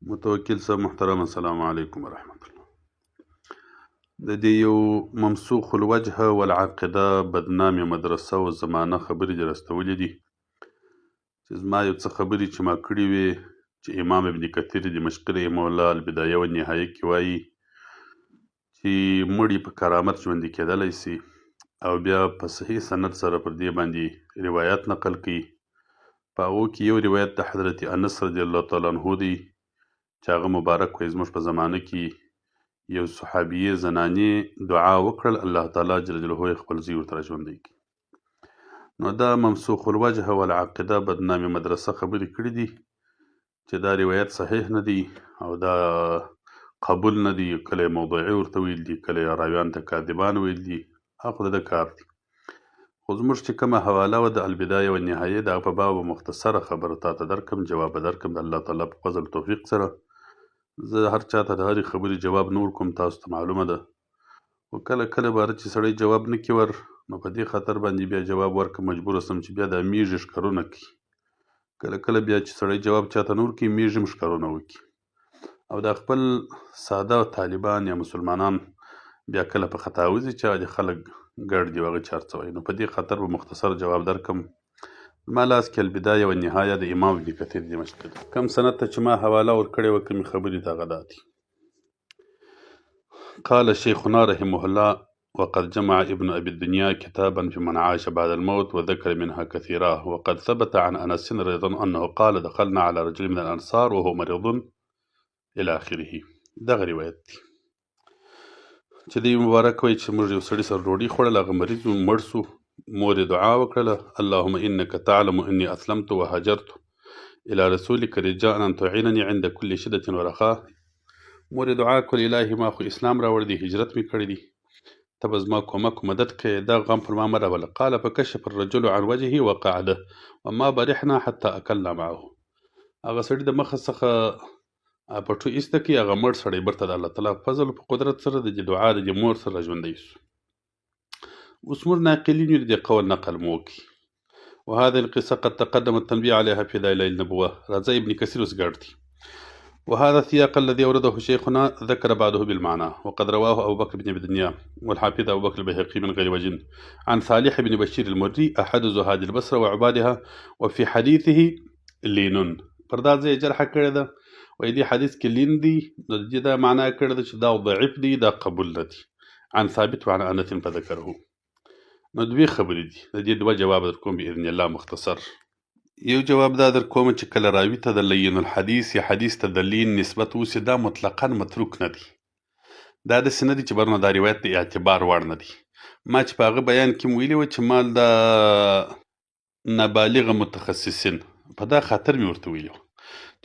متوکل صاحب محترم السلام علیکم ورحمت الله. د دې یو ممسوخ الوجه والعقیده بدنامې مدرسه او زمانه خبرې دې راستولې دي چې زما یو څه خبرې چې ما کړې وې چې امام ابن کثیر دمشقي رحمه الله البدایه والنهایه کې وایي چې مړي په کرامت ژوندي کېدلی سي او بیا په صحیح سند سره پر دې باندې روایت نقل کوي. په هغو کې یو روایت د حضرت انس رضی الله تعالی عنه دی چې هغه مبارک وایي زموږ په زمانه کې یو صحابیې زنانې دعا وکړل الله تعالی جل جلاله یې خپل زوی ورته راژوندی کړي. نو دا ممسوخ الوجه والعقیده بدنامې مدرسه خبرې کړي دي چې دا روایت صحیح نه دی او دا قبول نه دی، کله یې موضوعي ورته ویل دي، کله یې راویان ته کاذبان ویل دي، هغه د کار دی. خو زموږ چې کومه حواله وه د البدایه والنهایه د هغه په باب مختصره خبره تا ته درکړم، جواب به درکړم د الله تعالی په فضل توفیق سره. زه هر چاته د هرې خبرې جواب نه ورکوم، تاسو ته معلومه ده. خو کله کله باره چې سړی جواب نه کړي ور نو په دې خاطر باندې بیا جواب ورکړم مجبوره سم چې بیا دا میږي ښکرونه کوي. کله کله بیا چې سړی جواب چاته نه ورکوي میږي هم ښکرونه وکړي او دا خپل ساده طالبان یا مسلمانان بیا کله په خطا وځي چې د خلک ګډ دي هغه چار څه وایي. نو په دې خاطر به مختصر جواب درکړم. ما لاس کې البدایه والنهایه د امام ابن کثیر دمشقي ده. کم سند ته چې ما حواله ورکړې وه کومې خبرې ته هغه دا دي. قال شيخنا رحمه الله وقد جمع ابن أبي الدنيا كتابا في من عاش بعد الموت وذكر منها كثيرا وقد ثبت عن أنس رضي الله عنه أنه قال دخلنا على رجل من الأنصار وهو مريض إلى آخره. دغه روایت دی چې دی مبارک وایي چې موږ یو سړي سره ډوډۍ خوړل، هغه مریض و مړ سو. مور یې دعا وکړله اللهم انك تعلم اني اسلمت وهاجرت الى رسولك رجاء ان تعينني عند كل شدة ورخاء. مور یې دعا کړل الهي ما خو اسلام راوړ دی، هجرت مې کړی دی، ته به زما کومک مدد کوې، دا غم پر ما مه راوله. قال فكشف الرجل عن وجهه وقعد وما برحنا حتى اكلنا معه. هغه سړي د مخه څخه پټو ایسته کړي، هغه مړ سړی برته د الله تعالی په فضل په قدرت سره د دعا د مور سره ژوندی سو. اوس موږ ناقلین یو د دې قول نقل مو وکړي. وهذه القصه قد تقدم التنبيه عليها في دلائل النبوه. راځه ابن کثیر اوس ګډ دي. وهذا السياق الذي أورده شيخنا ذكر بعده بالمعنى وقد رواه أبو بكر بن الدنيا والحافظ أبو بكر البيهقي من غير وجه عن صالح بن بشير المري أحد زهاد البصرة وعبادها وفي حديثه لين. پردا ځای جرح کړی ده وایي دې حدیث کې لین دی، نو د دې دا معنا کړی ده چې دا ضعیف دی، دا قبول نه دی. عن ثابت وعن انس فذكره. نو دوی خبرې دي، د دې دوه جواب در کوم باذن الله مختصر. یو جواب دا در کوم چې کله راوي ته د لین الحدیث یا حدیث ته د لین نسبت وسي دا مطلقا متروک نه دی. دا داسې نه دی چې برنه دا روایت د اعتبار وړ نه دی. ما چې په هغه بیان کې ویلي وه چې مال دا نابالغه متخصصین په دا خاطر مې ورته ویلي وه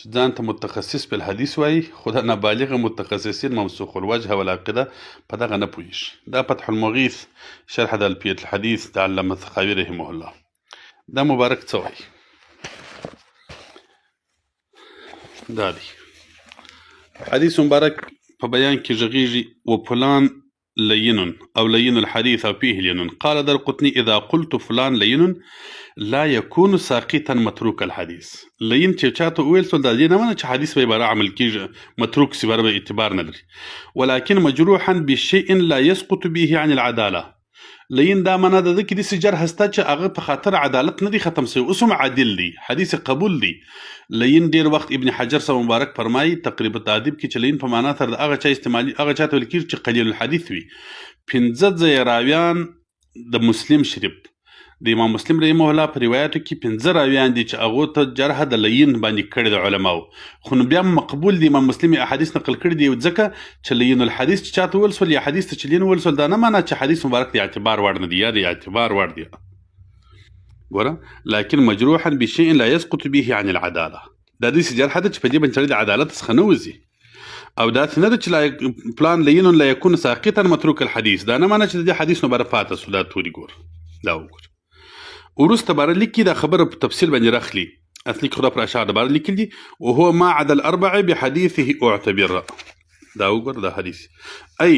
چې ځان ته متخصص په الحدیث وایي، خو دا نابالغه متخصصین ممسوخ الوجه والعقیده په دغه نه پوهېږي. دا فتح المغیث شرح د الفیة الحدیث د علامه سخاوي رحمه الله. دا مبارک څه وایي؟ دا دی حدیث مبارک په بیان کې غږیږي وفلان لين او لين الحديث او فيه لين. قال درقطني اذا قلت فلان لين لا يكون ساقطا متروك الحديث. لين چې چاته ویل سول دا دې نه منه چې حدیث به بار عمل کیږي متروک سی بار به اعتبار نه لري، ولكن مجروحا بشيء لا يسقط به عن العداله. لين دا معنا د دې کې د سجر هسته چې هغه په خاطر عدالت نه دی ختم سوی، اوس هم عادل دی، حدیث قبول دی. لين ډیر وخت ابن حجر صاحب مبارک فرمایي تقریبا تعذیب کې چې لين په معنا تر هغه چا استعمالي هغه چاته ویل کیږي چې قلیل الحدیث وي. 15 ځای راویان د مسلم شریف د امام مسلم رحمه الله په روایتو کې 15 راویان دي چې هغه ته جرح د لین باندې کړی د علماو، خو نو بیا مقبول دي. امام مسلم احادیث نقل کړي دي ځکه چې لین الحدیث چې چاته ویل سول یا حدیث ته چې لین ویل سول دا نه معنا چې حدیث مبارک دی اعتبار وړ نه دی یا د اعتبار وړ دی. ګوره لكن مجروحا بشيء لا يسقط به عن العداله. دا دې جرح ده چې په دې باندې د عدالت څخه نه وځي، او دا څه نه ده چې پلان لین لا يكون ساقطا متروك الحديث. دا نه معنا چې د حدیث نو بره پاته سو. دا توري ګور دا وګور ورسته باره لیکي دا خبره په تفصیل باندې راخلي. اصلي خدا پر اشعار باره لیکل دي وهو ما عدا الاربع بحديثه اعتبر. دا وګور دا حدیث اي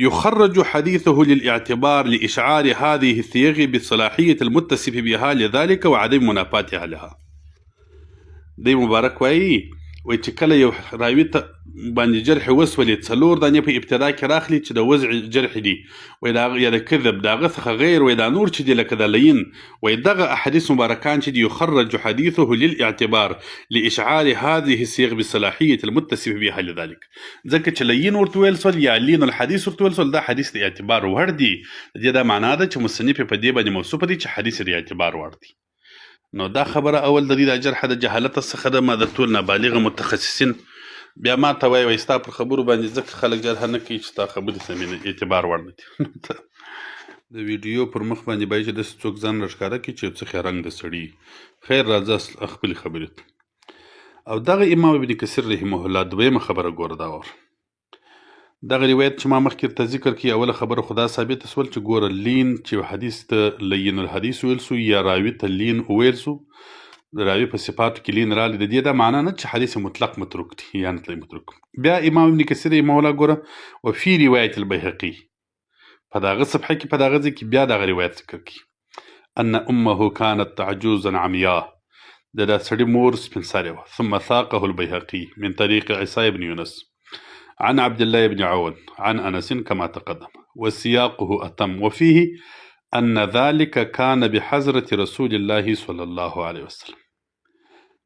يخرج حديثه للاعتبار لاشعار هذه الصيغ بالصلاحيه المتصف بها لذلك وعدم منافاتها لها. دی مبارک وایي وایي چې کله یو راوي ته باندې جرح وسولې 4 دانې په ابتدا کې راخلي چې د وضع جرح دي وایي د هغه یا د کذب د هغه څخه غیر وایي دا نور چې دي لکه د لین وایي دغه احادیث مبارکان چې دي يخرج حديثه للاعتبار لاشعار هذه الصيغ بالصلاحيه المتصف بها لذلك ځکه چې لین ورته ویل سول یا لین الحديث ورته ویل سول دا حدیث د اعتبار وړ دي د دې دا معنا ده چې مصنف په دې باندې موصوف دي چې حدیث د اعتبار وړ دي نو دا خبره اول د دې د جرح د جهالت څخه د ما د ټول نابالغ متخصصین بیا ما ته وایي ستا پر خبرو باندې ځکه خلک جرح نه کوي چې ستا خبرې سمې اعتبار وړ نه دي د ویډیو پر مخ باندې باید چې داسې څوک ځان راښکاره کړي چې یو څه رنګ د سړي خیر راځه خپلې خبرې ته او دغه امام ابن کثیر رحمه الله دویمه خبره ګوره دا وره دغه روایت چې ما مخکې ته ذکر کړي اوله خبره خدا ثابته سول چې ګوره لین چې حدیث ته لین الحدیث ویل سو یا راوي ته لین وویل سو د راوي په صفاتو کې لین راغلی د دې دا معنا نه چې حدیث مطلق متروک دی یا نتلی متروک بیا امام ابن کثیر رحمه الله ګوره وفي روایت البیهقي په دغه صفحه کې په دغه ځای کې بیا دغه روایت ذکر کړي ان امه كانت عجوزا عمياء د سړي مور سپین سرې وه ثم ثاقه البيهقي من طريق عيسى بن يونس عن عبد الله بن عون عن أنس كما تقدم وسياقه أتم وفيه أن ذلك كان بحضرة رسول الله صلى الله عليه وسلم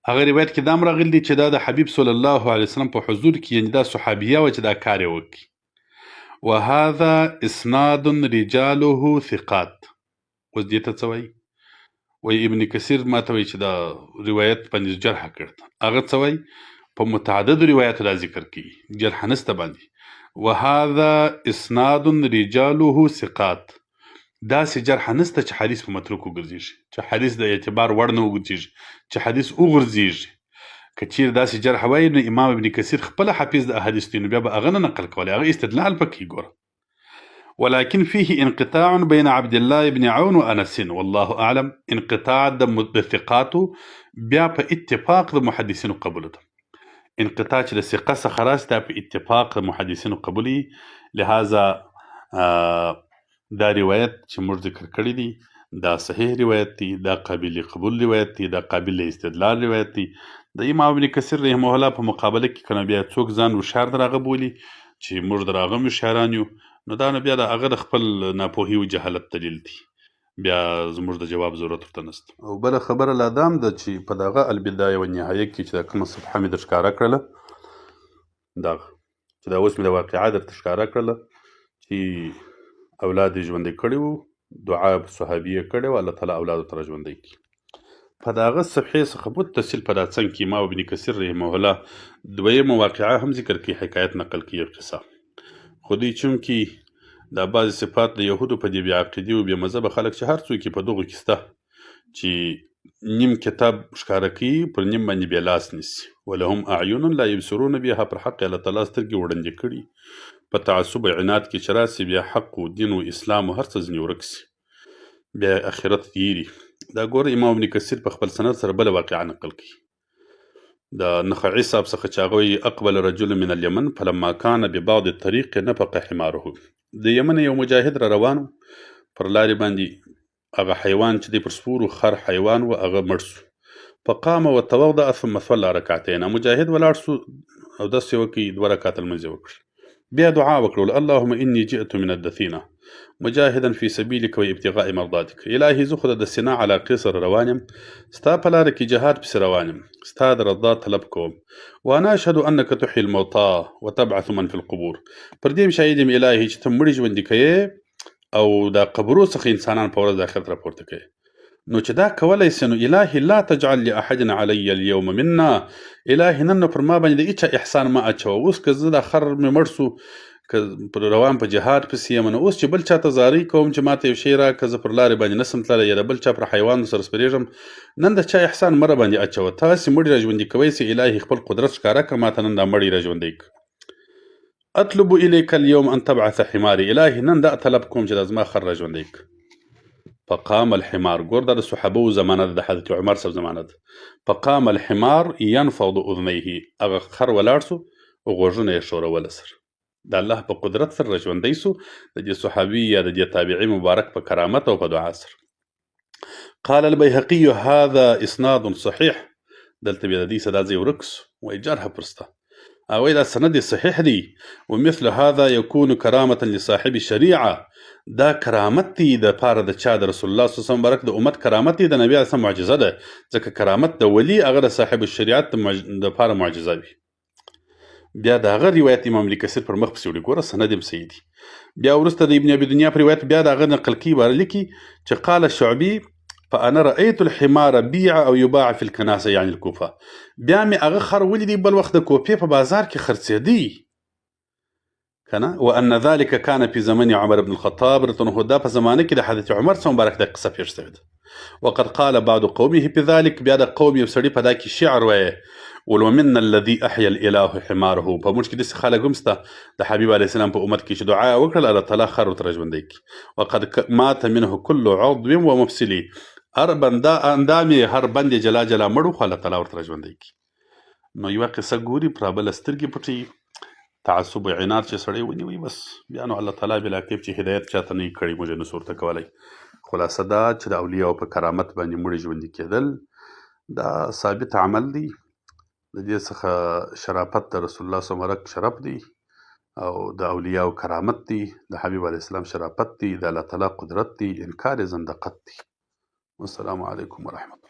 هغه روایت کې دا هم راغلی چې دا د حبیب صلی الله علیه وسلم په حضور کې یعنې دا صحابیه وه چې دا کار یې وکړي وهذا اسناد رجاله ثقات اوس دې ته څه وایي وایي ابن کثیر ما ته وایي چې دا روایت باندې جرح کړ هغه څه وایي په متعدد روایاتو دا ذکر کی جرح نسته باندې وهذا اسناد رجاله ثقات دا سي جرح نسته چې حدیث په متروک وګرځيږي چې حدیث د اعتبار وړ نه وګرځيږي چې حدیث وګرځيږي که چیرې داسې جرح وایي نو امام ابن کثیر خپل حافظ د احادیث دی نو بیا به هغه نه نقل کولی هغه استدلال پکې ګوره ولكن فيه انقطاع بين عبد الله بن عون وانس والله اعلم انقطاع د ثقاتو بیا په اتفاق د محدثینو قبول ده انقطاع چې د ثقه څخه راسي دا په اتفاق د محدثینو قبولي لهذا دا روایت چې موږ ذکر کړی دی دا صحیح روایت دی دا قابل قبول روایت دی دا قابل استدلال روایت دی د امام ابن کثیر رحمه الله په مقابله کې کنه بیا څوک ځان هوښیار دراغه بولي چې موږ دراغه هوښیاران یو نو دا نو بیا د هغه د خپل ناپوهي او جهالت دلیل دی بیا زموږ د جواب ضرورت ورته نشته او بله خبره لا دا هم ده چې په دغه البدایه و نهایه کې چې دا کومه صفحه مې در ښکاره کړله دغه چې دا اوس مې د واقعه درته ښکاره کړله چې اولاد یې ژوندی کړي وو دعا صحابي یې کړې وه الله تعالی اولادو ته را ژوندی کړي په دغه صفحې څخه متصل په دا څنګ کې امام ابن کثیر رحمه الله دویمه واقعه هم ذکر کړي حکایت نقل کړي قصه خو دوی چونکې دا بعضې صفات د یهودو په دې بې عقیدې او بې مذهبه خلک چې هر څوک یې په دغو کې شته چې نیم کتاب ښکاره کوي پر نیم باندې بې لاس نیسي ولهم اعین لا یبصرون بها پر حق الله تعالی سترګې وړاندې کړي په تعصب عناد کې چې راسي بیا حق و دین و اسلام و هر څه ځینې ورک سي بیا اخرت تیري دا ګوره امام ابن کثیر په خپل سند سره بله واقعه نقل کوي د نخعي صاحب څخه چې هغه وایي اقبل رجل من اليمن فلما كان ببعض الطريق نفق حماره د یمن یو مجاهد را روان پر لارې باندې هغه حیوان چې دی پر سپورو خر حیوان و هغه مړ سو فقام وتوضأ ثم صلى ركعتين مجاهد ولاړ سو او داسې وکړي 2 رکعات لمونځ یې وکړل بیا دعا وکړل اللهم اني جئت من الدثينه مجاهدا في سبيلك وابتغاء مرضاتك الهي زه خو د سینا علاقې سره روان یم ستا په لاره کې جهاد پسې روان یم ستا د رضا طلب کوم وانا اشهد انك تحيي الموتى وتبعث من في القبور پر دې شاهد یم الهي چې ته مړي ژوندي کوې او دا قبرو څخه انسانان په ورځ د آخرت راپورته کوې نو چې دا کولی سي نو الهي لا تجعل لاحد علي اليوم منا الهي نن پر ما باندې د هیچا احسان ما اچوه اوس که زه دا خر مې مړ سو که روان په جهاد پسې یم نو اوس چې بل چاته زارۍ کوم چې ماته یو شی راکړه زه پر لارې باندې نسم تللی یا د بل چا پر حیوانو سره سپرېږم نن د چا احسان مه راباندې اچوه تاسې مړي را ژوندي کوی سي الهي خپل قدرت ښکاره کړه ماته نن دا مړي را ژوندی کړه اطلب الیک اليوم ان تبعث حماري الهي نن دا طلب کوم چې دا زما خر را ژوندی کړه فقام الحمار ګور دا د صحابو زمانه ده د حضرت عمر صاحب زمانه ده فقام الحمار ينفض اذنيه هغه خر ولاړ سو او غوږونه یې ښوروله سره د الله په قدرت سره ژوندی سو د دې صحابي یا د دې تابعي مبارک په کرامت او په دعا سره قال البيهقي هذا اسناد صحيح دلته بیا د دې څه دا ځای ورک سو وجرح پرسته او دا سند صحیح دی ومثل هذا يكون كرامة لصاحب الشريعه دا کرامت دی د پاره د چا د رسول الله صلی الله علیه وسلم برک د امت کرامت دی د نبی اصلا معجزه ده ځکه کرامت د ولی هغه د صاحب الشریعت د پاره معجزه وي بیا د هغه روایت امام ابن کثیر پر مخ پسې وړي ګوره سند یې صحیح دی بیا وروسته د ابن ابي دنیا پر روایت بیا د هغه نقل کی بار لیکي چې قال الشعبي فانا رايت الحمار بيع او يباع في الكناسه يعني الكوفه بیا مې هغه خر ولیدی بل وخت د کوفې په بازار کې خرڅېدی کنه وان ذلك كان في زمن عمر بن الخطاب رضي الله عنه په زمانه کې د حضرت عمر څخه مبارک د قصه پیښ شوې ده وقد قال بعض قومه في ذلك بیا د قوم یو سړي په دا کې شعر وایي ومن الذي احيا الاله حماره په موږ کې د خلک هم سته د حبیب علیه السلام په امت کې چې دعا وکړل الله تعالی خر ورته ژوندی کړي وقد مات منه كل عضو ومفصل هر بنده اندامې هر بند جلا جلا مړو خو الله تعالی ورته ژوندی کړي نو یوه قصه ګوري پر بله سترګې پټوي تعصب و عناد چې سړی ونیوي بس بیا نو الله تعالی بلا کیف چې هدایت چاته نه کړي موږ نه صورته کولی خلاصه دا چې د اولیاء په کرامت باندې مړي ژوندي کېدل دا ثابت عمل دی د دې څخه شرافت د رسول الله صلی الله علیه وسلم شرف دی او د اولیاء کرامت دی د حبیب علیه السلام شرافت دی د الله تعالی قدرت دی انکار زندقت دی والسلام علیکم ورحمة الله